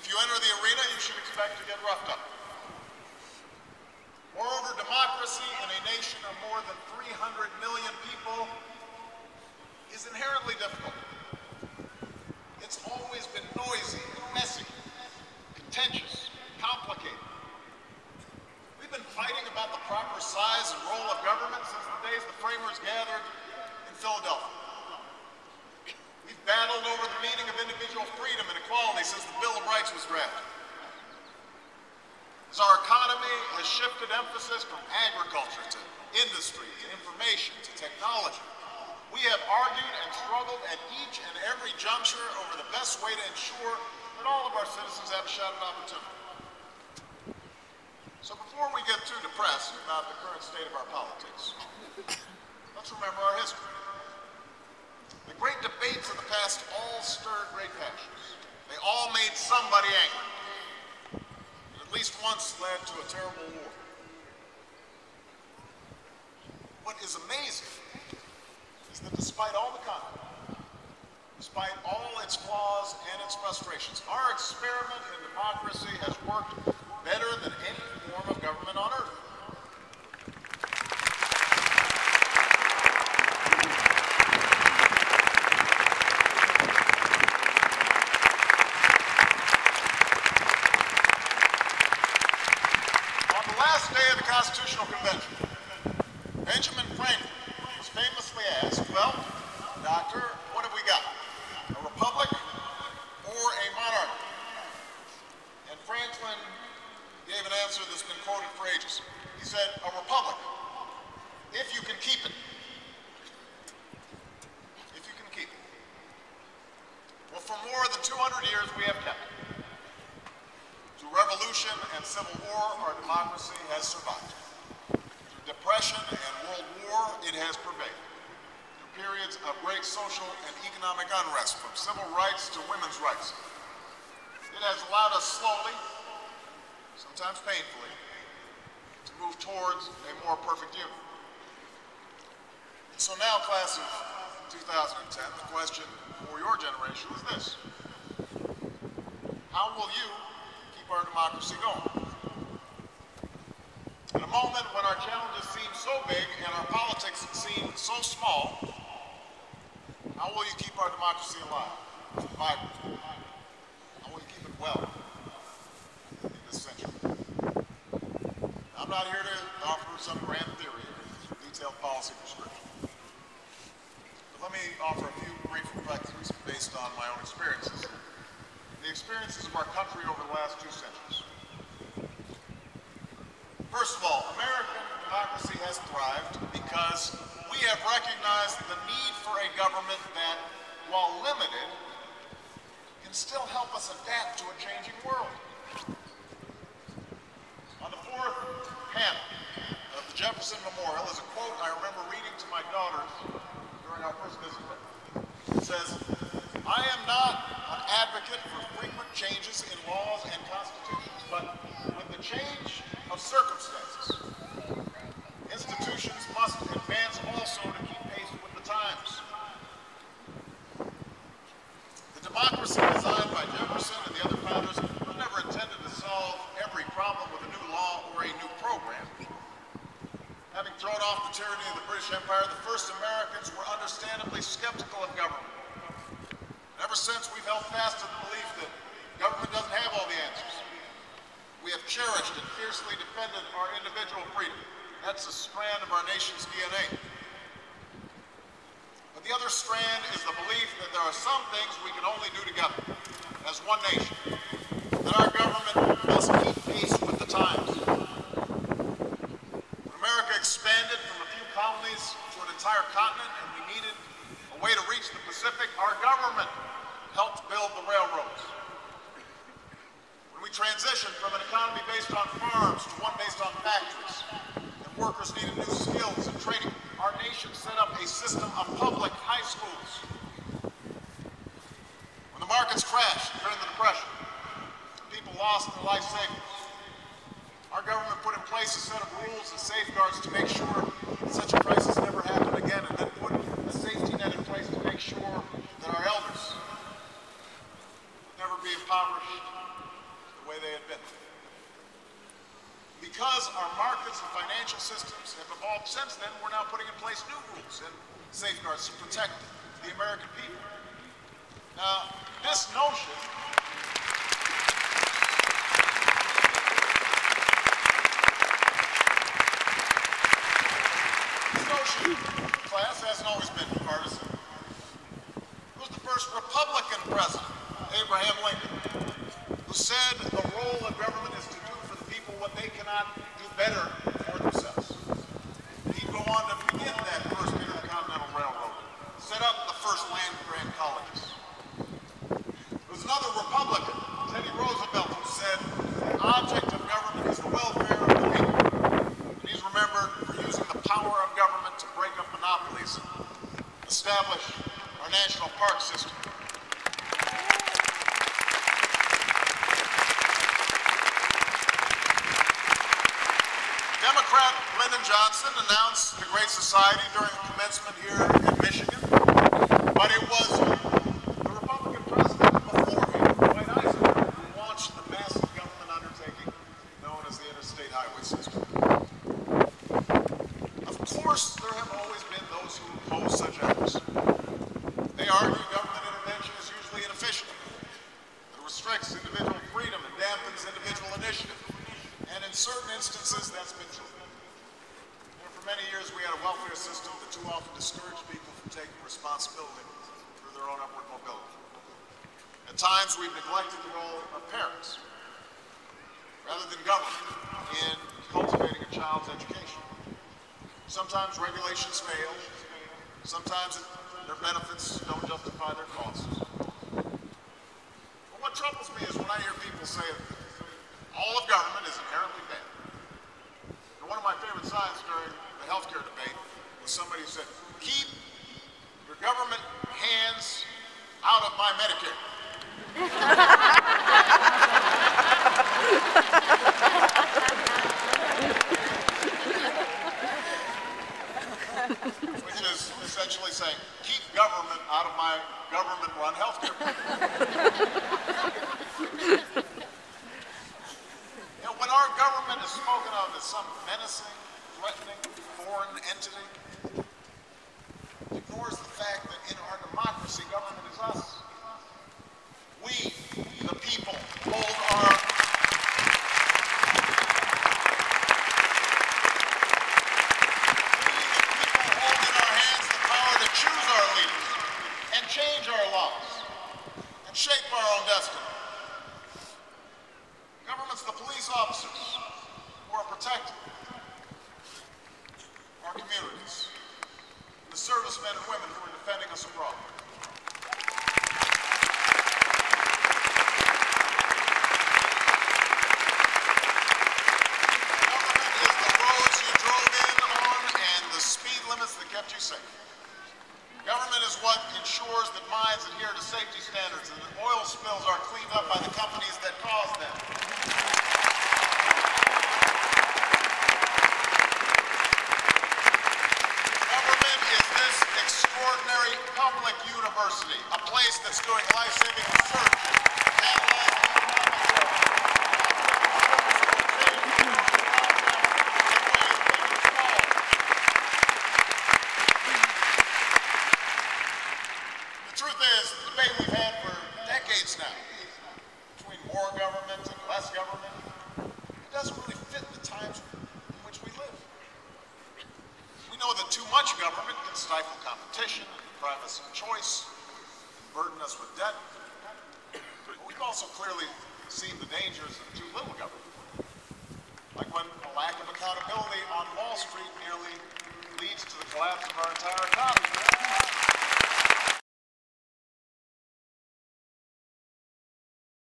you enter the arena, you should expect to get roughed up. Moreover, democracy in a nation of more than 300 million people is inherently difficult. It's always been noisy and messy, contentious, complicated. We've been fighting about the proper size and role of government since the days the framers gathered in Philadelphia. We've battled over the meaning of individual freedom and equality since the Bill of Rights was drafted. As our economy has shifted emphasis from agriculture to industry, to information, to technology, we have argued and struggled at each and every juncture over the best way to ensure that all of our citizens have a shot at opportunity. So before we get too depressed about the current state of our politics, let's remember our history. The great debates of the past all stirred great passions. They all made somebody angry. At least once led to a terrible war. What is amazing is that despite all the conflict, despite all its flaws and its frustrations, our experiment in democracy has worked better than any form of government on earth. Constitutional Convention, Benjamin Franklin was famously asked, well, doctor, what have we got? A republic or a monarchy? And Franklin gave an answer that's been quoted for ages. He said, a republic, if you can keep it. If you can keep it. Well, for more than 200 years, we have kept it. Through revolution and civil war, our democracy has survived. Through depression and world war, it has prevailed. Through periods of great social and economic unrest, from civil rights to women's rights, it has allowed us slowly, sometimes painfully, to move towards a more perfect union. So now, class of 2010, the question for your generation is this: how will you our democracy going? In a moment when our challenges seem so big and our politics seem so small, how will you keep our democracy alive, vibrant? How will you keep it well in this century? I'm not here to offer some grand theory or detailed policy prescription, but let me offer a few brief reflections based on my own experiences. The experiences of our country over the last 2 centuries. First of all, American democracy has thrived because we have recognized the need for a government that, while limited, can still help us adapt to a changing world. On the 4th panel of the Jefferson Memorial is a quote I remember reading to my daughters during our first visit. It says, "I am not an advocate for frequent changes in laws and constitutions, but with the change of circumstances, institutions must advance also to keep pace with the times." The democracy designed by Jefferson and the other founders was never intended to solve every problem with a new law or a new program. Having thrown off the tyranny of the British Empire, the first Americans were understandably skeptical of government. Ever since, we've held fast to the belief that government doesn't have all the answers. We have cherished and fiercely defended our individual freedom. That's a strand of our nation's DNA. But the other strand is the belief that there are some things we can only do together, as one nation, that our government must keep pace with the times. When America expanded from a few colonies to an entire continent and we needed a way to reach the Pacific, our government helped build the railroads. When we transitioned from an economy based on farms to one based on factories, and workers needed new skills and training, our nation set up a system of public high schools. When the markets crashed during the Depression, people lost their life savings, our government put in place a set of rules and safeguards to make sure that such a crisis never happened again, and then put a safety net in place to make sure that our elders would never be impoverished since then, we're now putting in place new rules and safeguards to protect the American people. Now, this notion class hasn't always been partisan. It was the first Republican president, Abraham Lincoln, who said the role of government is to do for the people what they cannot do better for themselves. He'd go on to begin that first Intercontinental Railroad, set up the first land-grant colleges. There was another Republican, Teddy Roosevelt, who said the object of government is the welfare of the people. And he's remembered for using the power of government to break up monopolies and establish our national park system. Democrat Lyndon Johnson announced the Great Society during the commencement here in Michigan, but it was the Republican president before him, Dwight Eisenhower, who launched the massive government undertaking known as the Interstate Highway System. Of course, there have always been those who oppose such efforts. They argue government intervention is usually inefficient. It restricts individual freedom and dampens individual initiative. And in certain instances, that's been true. For many years, we had a welfare system that too often discouraged people from taking responsibility for their own upward mobility. At times, we've neglected the role of parents, rather than government, in cultivating a child's education. Sometimes regulations fail. Sometimes their benefits don't justify their costs. But what troubles me is when I hear people say that all of government is inherently bad. And one of my favorite signs during the healthcare debate was somebody who said, "Keep your government hands out of my Medicare." Which is essentially saying, keep government out of my government-run healthcare program. When our government is spoken of as some menacing, threatening, foreign entity, it ignores the fact that in our democracy, government is us. We, the people, hold our choose our leaders and change our laws and shape our own destiny. Government's the police officers who are protecting our communities, the servicemen and women who are defending us abroad. Government is the roads you drove in on and the speed limits that kept you safe. Government is what ensures that mines adhere to safety standards and that oil spills are cleaned up by the companies that cause them. Government is this extraordinary public university, a place that's doing life-saving research, analyzing the truth is, the debate we've had for decades now, between more government and less government, it doesn't really fit the times in which we live. We know that too much government can stifle competition, deprive us of choice, burden us with debt. But we've also clearly seen the dangers of too little government. Like when a lack of accountability on Wall Street nearly leads to the collapse of our entire economy.